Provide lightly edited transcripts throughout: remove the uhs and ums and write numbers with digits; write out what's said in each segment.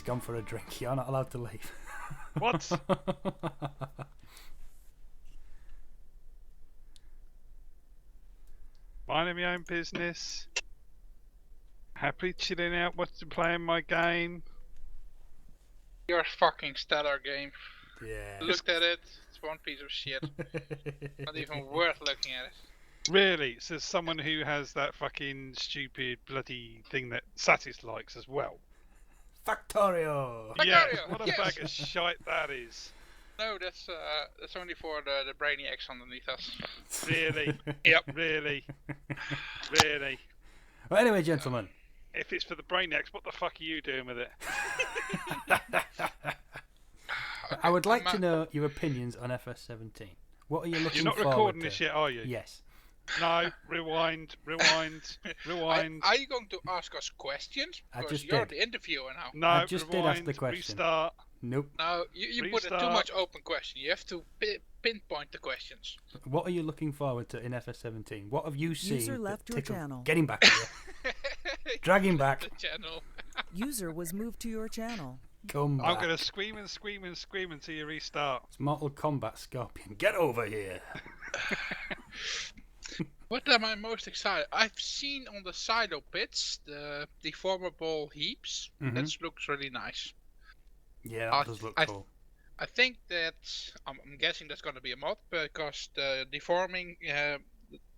He's gone for a drink. You're not allowed to leave. What? Minding my own business. Happily chilling out, playing my game. Your fucking stellar game. Yeah. Looked at it. It's one piece of shit. Not even worth looking at it. Really? So someone who has that fucking stupid bloody thing that Satis likes as well. Factorio! Yeah, Factorio, what a yes. bag of shite that is. No, that's only for the brainiacs underneath us. Really? Yep. Really? Really? Well, anyway, gentlemen. If it's for the brainiacs, what the fuck are you doing with it? I would like to know your opinions on FS17. What are you looking forward to? You're not recording this yet, are you? Yes. No, rewind. Are you going to ask us questions? I Because just you're did. the interviewer now. No, I just did rewind, ask the question. Restart. Nope. No, you put it too Restart. much open question. You have to pinpoint the questions. What are you looking forward to in FS17? What have you seen? User that left your tickled- channel. Get him back here. Drag him back. The channel. User was moved to your channel. Come back. I'm going to scream and scream and scream until you restart. It's Mortal Kombat Scorpion. Get over here. What am I most excited? I've seen on the silo pits the deformable heaps. Mhm. That looks really nice. Yeah, that does look cool. I think that I'm guessing that's going to be a mod because the deforming,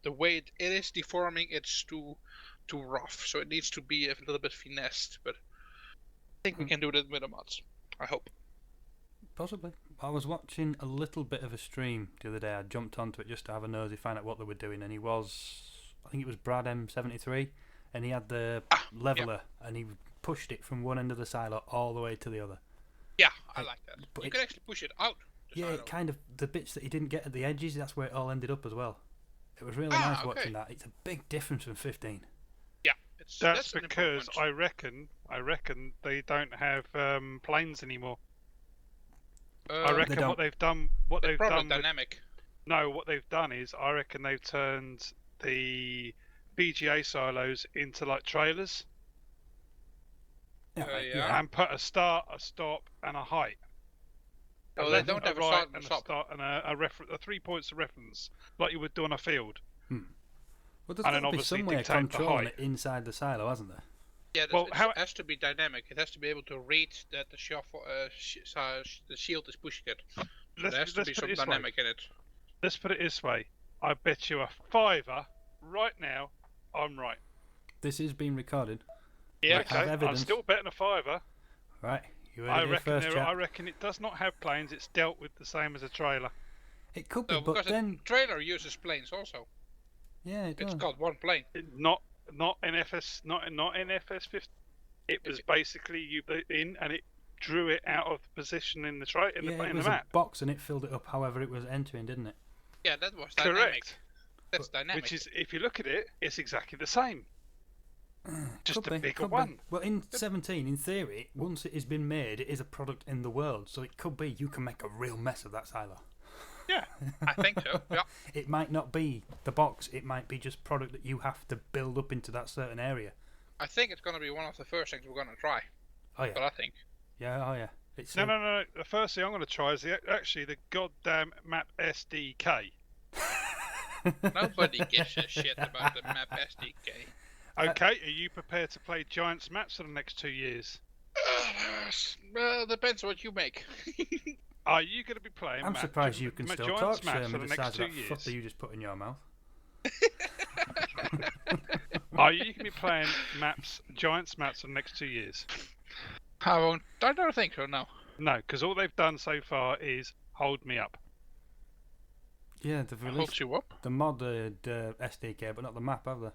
the way it is deforming, it's too rough. So it needs to be a little bit finessed. But I think we can do that with the mods. I hope. Possibly. I was watching a little bit of a stream the other day. I jumped onto it just to have a nosy, find out what they were doing, and I think it was Brad M73, and he had the leveler, and he pushed it from one end of the silo all the way to the other. Yeah, I like that. but You it- can actually push it out. the Yeah, silo. it kind of, the bits that he didn't get at the edges, that's where it all ended up as well. It was really Ah, nice okay. watching that. It's a big difference from 15. Yeah, That's an because improvement. I reckon they don't have planes anymore. I They reckon don't. what they've done, what They're they've probably done. dynamic. No, what they've done is I reckon they've turned the BGA silos into like trailers Yeah. and put a start, a stop, and a height. Oh, A they left, don't a have a right, start and and a a stop. start and a 3 points of reference, like you would do on a field. Well, there's And then got to be obviously some way of dictate the controlling height. it inside the silo, hasn't there? Yeah, Well, it how- has to be dynamic. It has to be able to read that the shuffle, the shield is pushing it. So there has to be put some it this way. dynamic in it. Let's put it this way. I bet you a fiver right now I'm right. This is being recorded. Yeah, Right. Have Okay, I'm evidence. still betting a fiver. Right, you heard I it here reckon first, chap. I reckon it does not have planes. It's dealt with the same as a trailer. It could be, No, but because then... the trailer uses planes also. Yeah, it It's does. got one plane. Not in FS, not in FS15. It was basically you put it in and it drew it out of the position in the in Yeah, the, it in was the a map. box and it filled it up however it was entering, didn't it? Yeah, that was dynamic. Correct. That's dynamic. Which is, if you look at it, it's exactly the same. Just Could a be, bigger could be. one. Well, in 17, in theory, once it has been made, it is a product in the world. So it could be you can make a real mess of that silo. Yeah. I think so. Yeah. It might not be the box. It might be just product that you have to build up into that certain area. I think it's gonna be one of the first things we're gonna try. Oh, But yeah. I think. Yeah, oh, yeah. It's, No. The first thing I'm going to try is actually the goddamn map SDK. Nobody gives a shit about the map SDK. Okay, are you prepared to play Giants maps for the next 2 years? Well, depends what you make. Are you going to be playing? I'm surprised you can still Giants talk, maps Shermy, for the the size next of 2 that years? foot that you just put in your mouth. Are you going to be playing Giants maps for the next 2 years? I won't. I don't think so. No. No, because all they've done so far is hold me up. Yeah, they've Holds released you up. the modded SDK, but not the map, have they?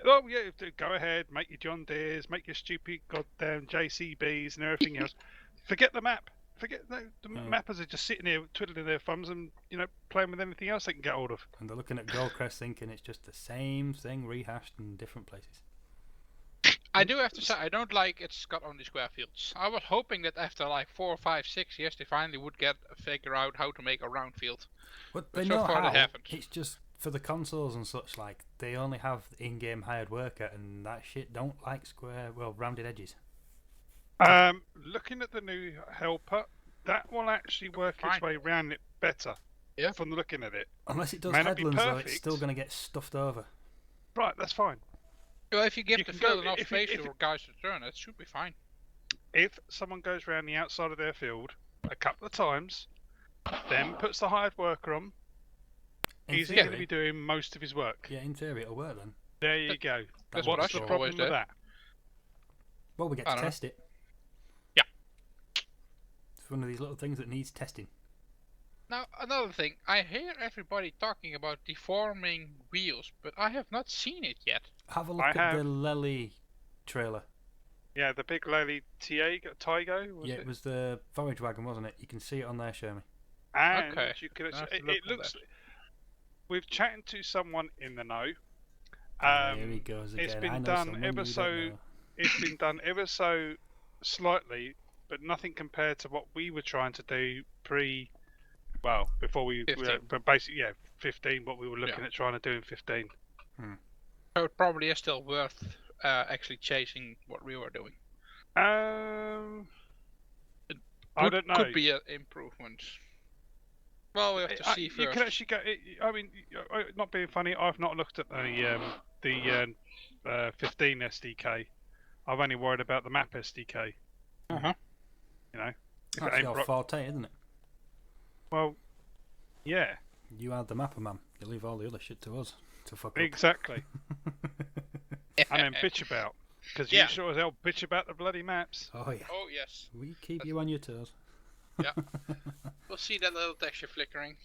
Oh yeah, go ahead, make your John Deeres, make your stupid goddamn JCBs and everything else. Forget the map. Forget the mappers are just sitting here twiddling their thumbs and playing with anything else they can get hold of. And they're looking at Goldcrest thinking it's just the same thing rehashed in different places. I do have to say, I don't like it's got only square fields. I was hoping that after like 4, 5, 6 years, they finally would figure out how to make a round field. But they so know far how. they haven't. It's just for the consoles and such, like they only have in-game hired worker, and that shit don't like rounded edges. Looking at the new helper, that will actually work its Fine. way around it better. Yeah. From looking at it. Unless it does May not be headlands, though, it's perfect. still going to get stuffed over. Right, that's fine. Well, if you give You the can field go- enough if space it- for guys to turn, it should be fine. If someone goes around the outside of their field a couple of times, then puts the hired worker on, In he's theory, going to be doing most of his work. Yeah, in theory it'll work then. There you go. That's what I What's the should problem always with do. that? Well, we get I to don't know. test it. Yeah. It's one of these little things that needs testing. Now, another thing. I hear everybody talking about deforming wheels, but I have not seen it yet. Have a look I at have- the Lely trailer. Yeah, the big lady Tygo. Was Yeah, it? it was the forage wagon, wasn't it? You can see it on there, Shermy. And Okay. you can I'll have actually, to look it on looks. that. We've chatted to someone in the know. Here he goes again. it's I been know done someone ever you don't so. know. It's been done ever so slightly, but nothing compared to what we were trying to do before we 15. but basically 15. What we were looking at trying to do in 15. So it probably is still worth actually chasing what we were doing. I Could- don't know. Could be an improvement. Well, we have to see You first. can actually go. I mean, not being funny, I've not looked at the 15 SDK. I've only worried about the map SDK. Uh-huh. You know, if it That's ain't your broke- forte, isn't it? well, yeah, You are the mapper man. You leave all the other shit to us to fuck up. exactly. And then bitch about, because Yeah. you sure as hell bitch about the bloody maps. Oh yeah. Oh, yes. We keep you on your toes. We'll see that little texture flickering.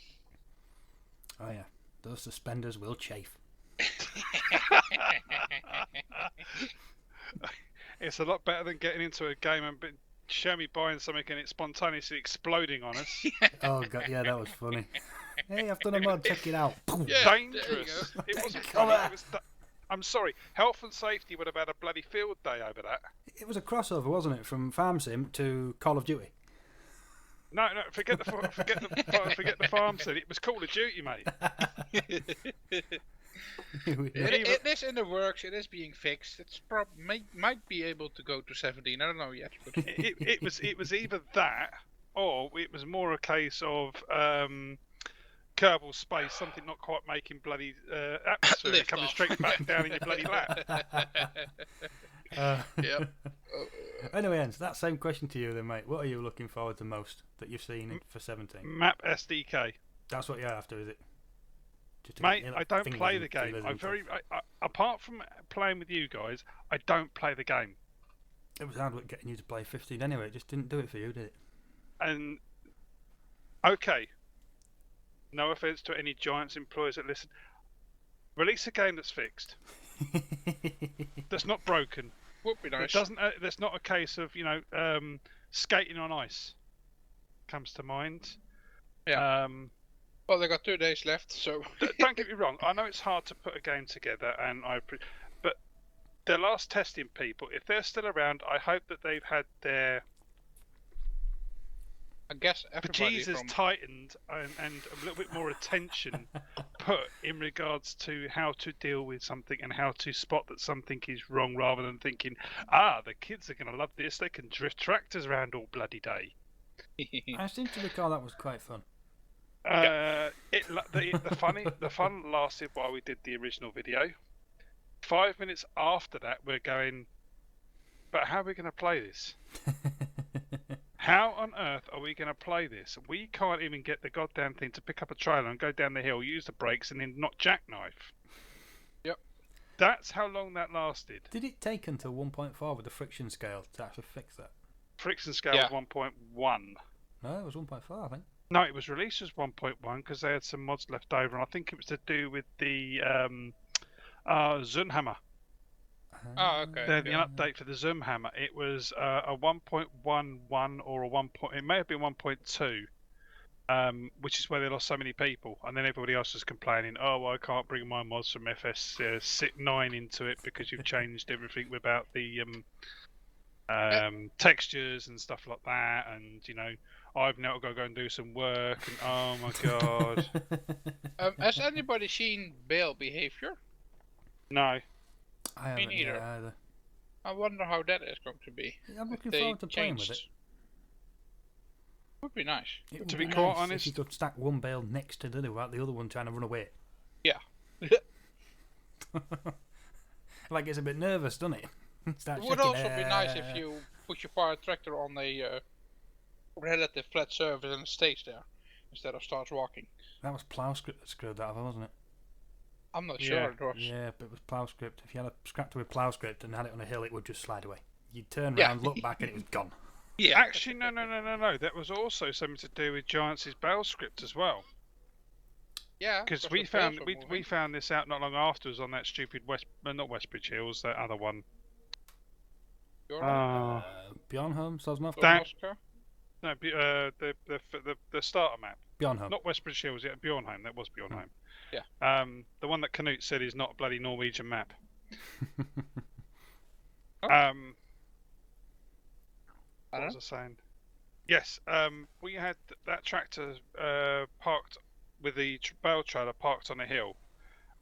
Oh yeah. Those suspenders will chafe. It's a lot better than getting into a game and Shermy buying something and it spontaneously exploding on us. Oh god, yeah, that was funny. Hey, I've done a mod. Check it out. Yeah, there you Dangerous. go. It wasn't Come funny. on. It was. I'm sorry. Health and safety would have had a bloody field day over that. It was a crossover, wasn't it, from Farm Sim to Call of Duty? No, forget the farm sim. It was Call of Duty, mate. It is in the works. It is being fixed. It's might be able to go to 17. I don't know yet. But it was either that or it was more a case of Kerbal Space, something not quite making bloody atmosphere Lift coming off. straight back down in your bloody lap. Yep. Anyway, Enz, that same question to you then, mate. What are you looking forward to most that you've seen for 17? Map SDK. That's what you're after, is it? Just to Mate, get your I don't fingers play and the game. feelers I into very, it. apart from playing with you guys, I don't play the game. It was hard work getting you to play 15 anyway. It just didn't do it for you, did it? And okay, no offense to any Giants employees that listen. Release a game that's fixed, that's not broken. Would be It nice. doesn't. There's not a case of skating on ice. Comes to mind. Yeah. Well, they got 2 days left, so Don't get me wrong. I know it's hard to put a game together, and but the last testing people, if they're still around, I hope that they've had their I guess everybody bejesus from tightened and a little bit more attention put in regards to how to deal with something and how to spot that something is wrong, rather than thinking, the kids are going to love this. They can drift tractors around all bloody day. I seem to recall that was quite fun. The fun lasted while we did the original video. 5 minutes after that, we're going, but how are we going to play this? How on earth are we going to play this? We can't even get the goddamn thing to pick up a trailer and go down the hill, use the brakes, and then not jackknife. Yep. That's how long that lasted. Did it take until 1.4 with the friction scale to actually fix that? Friction scale Yeah. was 1.1. No, it was 1.4, I think. No, it was released as 1.1 because they had some mods left over, and I think it was to do with the Zunhammer. Oh, okay. They had an update for the Zoom Hammer. It was a 1.11 or a 1. It may have been 1.2, which is where they lost so many people, and then everybody else was complaining. Oh, well, I can't bring my mods from FS9 into it because you've changed everything about the textures and stuff like that, and I've now got to go and do some work. And oh my god, Has anybody seen Bale behavior? no. I haven't neither. yet either. I wonder how that is going to be. I'm looking They forward to playing with it. changed. Would be nice. It would To be be quite nice honest- if you could stack one bale next to the other without the other one trying to run away. Yeah. Like it's a bit nervous, doesn't it? Start It would checking, also be nice if you put your fire tractor on a relative flat surface and it stays there instead of starts walking. That was plough script that screwed that up, wasn't it? I'm not Yeah. sure it was. Yeah, but it was plough script. If you had a scrapper with plough script and had it on a hill, it would just slide away. You'd turn Yeah. around, look back, and it was gone. Yeah. Actually, no. That was also something to do with Giants' Bale script as well. Yeah. Because the bales were we moving. found this out not long afterwards on that stupid not Westbridge Hills, that other one. You're Uh, Bjornholm, Sosnov? that- Oscar? no, the starter map, Bjornholm. not Westbridge Hills, yeah, Bjornholm. That was Bjornholm. Yeah. The one that Canute said is not a bloody Norwegian map. Oh. I What don't was I saying? Yes, we had that tractor parked with the bale trailer parked on a hill,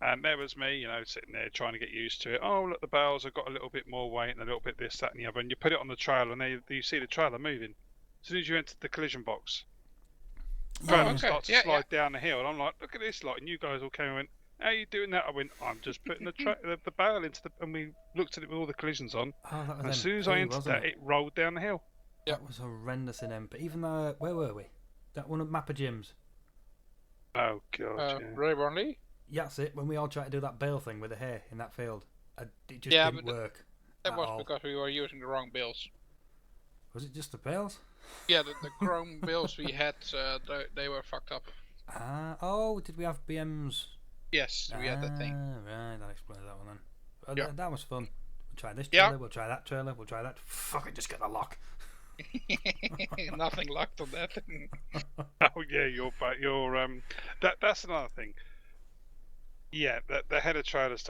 and there was me, sitting there trying to get used to it. Oh, look, the bales have got a little bit more weight and a little bit this, that, and the other. And you put it on the trailer, and there you see the trailer moving. As soon as you enter the collision box, Oh, and okay. start to Yeah, slide down the hill, and I'm like, look at this lot, and you guys all came and went, how are you doing that? I went, I'm just putting the bale into the, and we looked at it with all the collisions on. Oh, that was And as soon as I MP, entered wasn't that, it rolled down the hill. Yeah. That was horrendous in MP. Even though, where were we? That one at Mappa Gyms. Oh god, yeah. Rayburn Lee? Yeah, that's it. When we all tried to do that bale thing with the hay in that field, it just Yeah, didn't but work. That at was all. because we were using the wrong bales. Was it just the bales? Yeah, the chrome bales we had, they were fucked up. Oh, did we have BMs? Yes, we had that thing. Right, that explains that one then. Yeah. That was fun. We'll try this Yeah. trailer, we'll try that trailer, we'll try that. Fuck it, just get the lock. Nothing locked on that. Oh yeah, that's another thing. Yeah, the header trailers.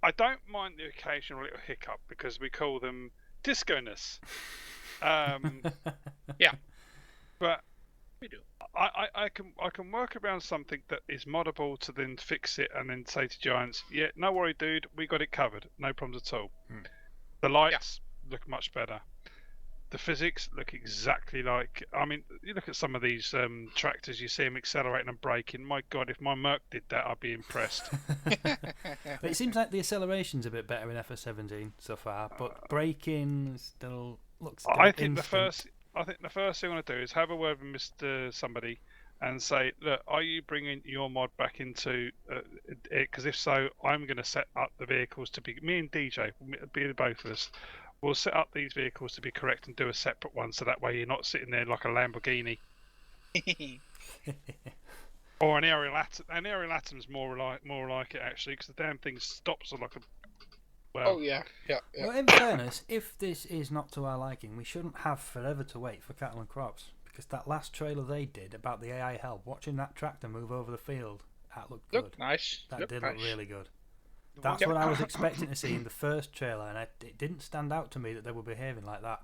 I don't mind the occasional little hiccup because we call them disco-ness. Yeah. But We do. I can work around something that is moddable to then fix it and then say to Giants, yeah, no worry, dude, we got it covered, no problems at all. The lights look much better. The physics look exactly like. I mean, you look at some of these tractors, you see them accelerating and braking. My God, if my Merc did that, I'd be impressed. But it seems like the acceleration's a bit better in FS17 so far, but braking still looks. I think the instant. first thing I want to do is have a word with Mr. Somebody and say, look, are you bringing your mod back into it? Because if so, I'm going to set up the vehicles to be. Me and DJ, be the both of us. We'll set up these vehicles to be correct and do a separate one, so that way you're not sitting there like a Lamborghini or an aerial atom. An aerial atom's more like it actually, because the damn thing stops like a. Well, Oh yeah. Well, in fairness, if this is not to our liking, we shouldn't have forever to wait for cattle and crops, because that last trailer they did about the AI help, watching that tractor move over the field, that looked good. Look nice. That Look did nice. look really good. That's Yep. what I was expecting to see in the first trailer, and it didn't stand out to me that they were behaving like that.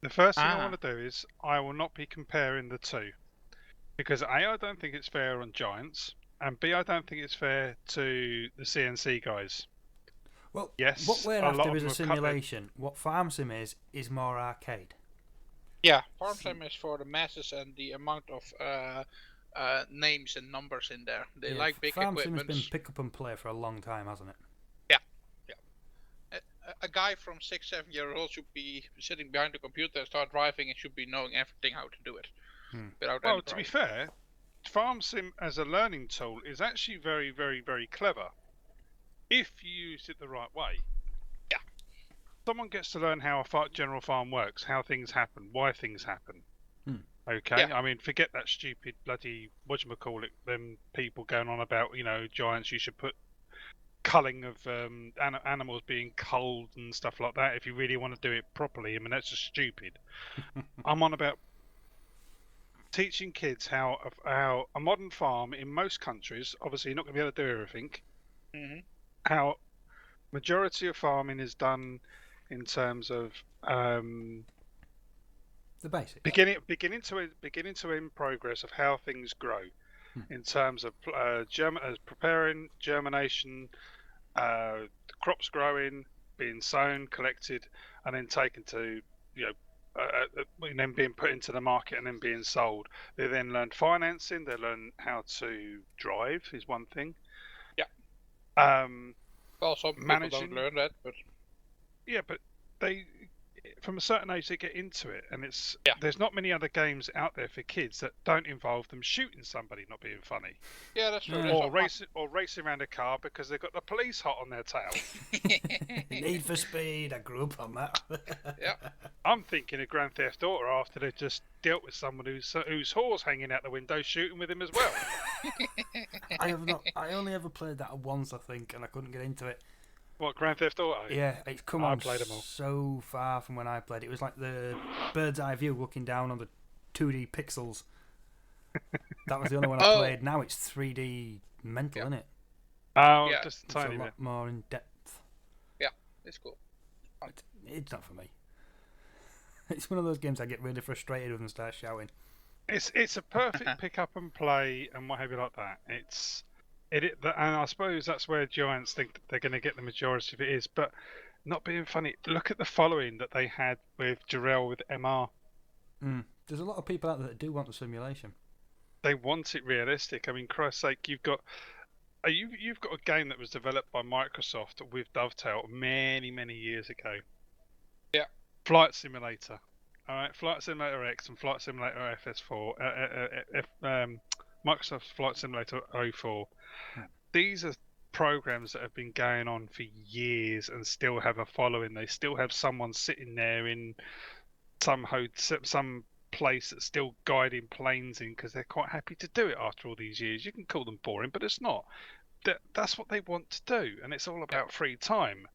the first thing I Ah. want to do is I will not be comparing the two, because A, I don't think it's fair on Giants, and B, I don't think it's fair to the CNC guys. Well, Yes, what we're a lot after of is a them have cut their- simulation. What Farm Sim is more arcade. Yeah, farm sim is for the masses and the amount of names and numbers in there. They Yeah, like big Farm Sim has equipment. been pick up and play for a long time, hasn't it? A guy from 6-7 years old should be sitting behind the computer and start driving and should be knowing everything how to do it. Without Well, any to be problem. fair, Farm Sim as a learning tool is actually very, very, very clever if you use it the right way. Yeah. Someone gets to learn how a general farm works, how things happen, why things happen. Okay, Yeah. I mean, forget that stupid bloody whatchamacallit, them people going on about, Giants, you should put culling of animals being culled and stuff like that if you really want to do it properly. I mean, that's just stupid. I'm on about teaching kids how a modern farm in most countries, obviously you're not going to be able to do everything, Mhm. how majority of farming is done in terms of The basics. beginning to end progress of how things grow, in terms of preparing, germination, the crops growing, being sown, collected, and then taken to, and then being put into the market and then being sold. They then learn financing. They learn how to drive is one thing. Yeah. Well, some people Managing. don't learn that, but Yeah, but they, from a certain age, they get into it, and Yeah. there's not many other games out there for kids that don't involve them shooting somebody, not being funny, yeah, that's true. Yeah. There's or racing around a car because they've got the police hot on their tail. Need for Speed. I grew up on that. Yeah. I'm thinking of Grand Theft Auto after they've just dealt with someone whose whore's hanging out the window, shooting with him as well. I have not. I only ever played that once, I think, and I couldn't get into it. What, Grand Theft Auto? Yeah, it's come I on played 'em all. so far from when I played. It was like the bird's eye view, looking down on the 2D pixels. That was the only one I Oh. played. Now it's 3D mental, Yeah. isn't it? Oh, Yeah. just a It's tiny a bit. lot more in depth. It's cool. It's not for me. It's one of those games I get really frustrated with and start shouting. It's a perfect pick up and play and what have you like that. And I suppose that's where Giants think that they're going to get the majority of it is. But not being funny, look at the following that they had with Jarrell with MR. There's a lot of people out there that do want the simulation. They want it realistic. I mean, Christ's sake, you've got a game that was developed by Microsoft with Dovetail many years ago. Yeah. Flight Simulator. All right, Flight Simulator X and Flight Simulator FS4. Microsoft Flight Simulator 04. These are programs that have been going on for years and still have a following. They still have someone sitting there in some place that's still guiding planes in because they're quite happy to do it after all these years. You can call them boring, but it's not. That's what they want to do, and it's all about free time.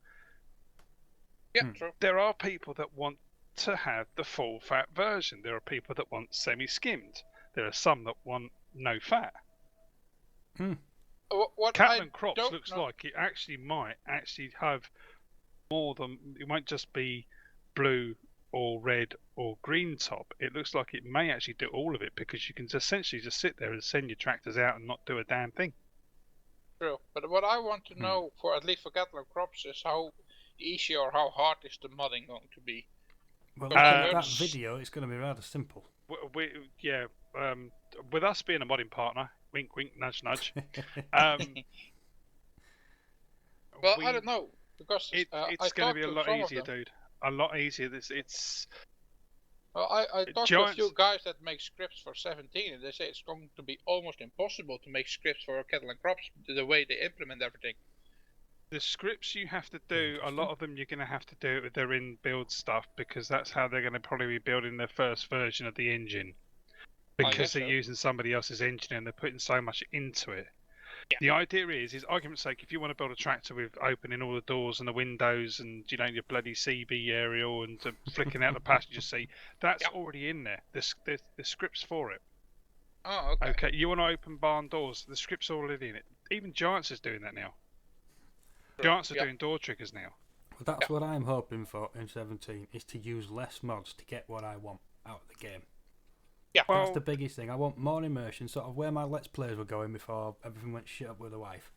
Yeah, true. There are people that want to have the full fat version. There are people that want semi-skimmed. There are some that want no fat. What Cattle I and Crops don't looks know- like it actually might have more than, it won't just be blue or red or green top. It looks like it may actually do all of it because you can essentially just sit there and send your tractors out and not do a damn thing. True, but what I want to know, for at least for cattle and crops, is how easy or how hard is the modding going to be? Well, Uh, looking at that it's- video, it's going to be rather simple. With us being a modding partner, wink wink nudge nudge. Well, I don't know, because It's I going to talked be a to lot some of easier, them. dude. A lot easier. Well, I talked to a Giants- few guys that make scripts for 17, and they say it's going to be almost impossible to make scripts for cattle and crops the way they implement everything. The scripts you have to do, a lot of them you're going to have to do it with their in-build stuff because that's how they're going to probably be building their first version of the engine. Because guess they're so. using somebody else's engine and they're putting so much into it. Yeah. The idea is argument's sake, if you want to build a tractor with opening all the doors and the windows and your bloody CB aerial and flicking out the passenger seat, that's already in there. There's scripts for it. Oh, okay. Okay, you want to open barn doors, the script's already in it. Even Giants is doing that now. Giants are Yeah. doing door triggers now. Well, that's what I'm hoping for in 17, is to use less mods to get what I want out of the game. Yeah. Well, That's the biggest thing. I want more immersion, sort of where my Let's Plays were going before everything went shit up with the wife.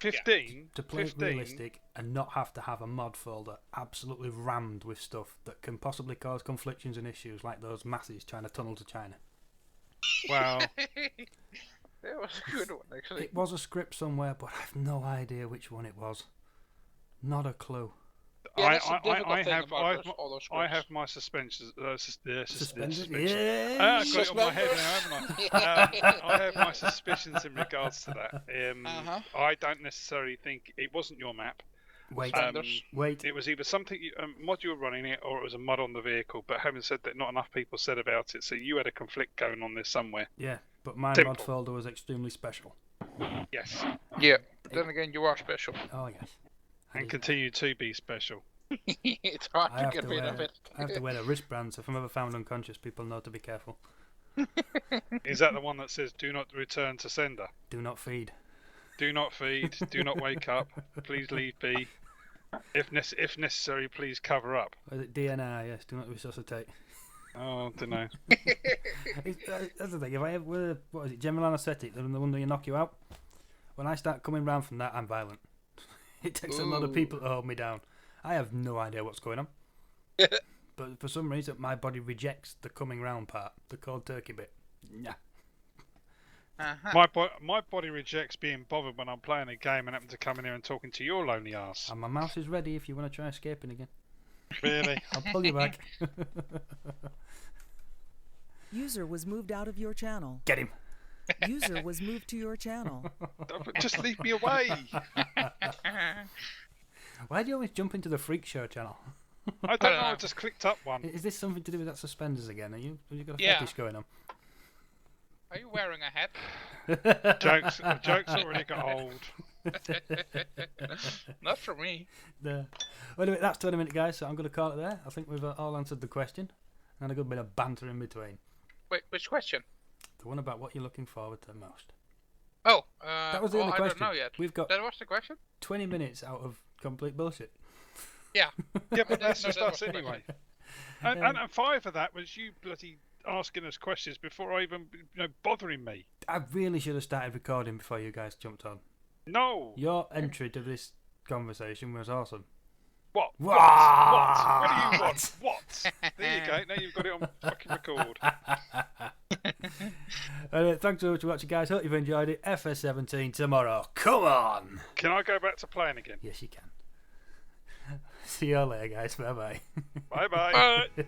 15 To play it 15 realistic and not have to have a mod folder absolutely rammed with stuff that can possibly cause conflictions and issues, like those masses trying to tunnel to China. Wow. That was a good one, actually. It was a script somewhere, but I have no idea which one it was. Not a clue. Yeah, that's the difficult I thing have about all those I scripts. have my suspensions. Suspended? Suspensions. Yeah. I got it on my head now, haven't I? I have my suspicions in regards to that. I don't necessarily think it wasn't your map. Wait, wait. It was either something mod you were running it, or it was a mod on the vehicle. But having said that, not enough people said about it, so you had a conflict going on there somewhere. Yeah, but my Simple. mod folder was extremely special. Yes, Yeah, then again, you are special. Oh, yes. and continue to be special. It's hard I to have get to rid of wear, it. I have to wear a wristband, so if I'm ever found unconscious, people know to be careful. Is that the one that says "Do not return to sender"? Do not feed. Do not feed. Do not wake up. Please leave be. If necessary, please cover up. Or is it DNR? Yes, do not resuscitate. Oh, I don't know. That's the thing. If I ever, general anaesthetic, the one that you knock you out. When I start coming round from that, I'm violent. It takes a lot of people to hold me down. I have no idea what's going on. But for some reason, my body rejects the coming round part, the cold turkey bit. Nah. My body rejects being bothered when I'm playing a game and happen to come in here and talking to your lonely ass. And my mouse is ready if you want to try escaping again. Really? I'll pull you back. User was moved out of your channel. Get him. User was moved to your channel. Just leave me away. Why do you always jump into the Freak Show channel? I don't know. I just clicked up one. Is this something to do with that suspenders again? Have you got a Yeah. fetish going on? Are you wearing a hat? Jokes already got old. Not for me. Well, anyway, that's 20 minutes, guys, so I'm going to call it there. I think we've all answered the question. And a good bit of banter in between. Wait, which question? The one about what you're looking forward to most. Oh, That was the only I question. don't know yet. We've got That was the question? 20 minutes out of complete bullshit. Yeah. Yeah, but that's No, just that us was the anyway. question. And 5 of that was you bloody asking us questions before I even bothering me. I really should have started recording before you guys jumped on. No. Your entry to this conversation was awesome. What? What? What do you want? What? There you go. Now you've got it on fucking record. Anyway, thanks so much for watching, guys. Hope you've enjoyed it. FS17 tomorrow. Come on! Can I go back to playing again? Yes, you can. See you all later, guys. Bye-bye. Bye bye. But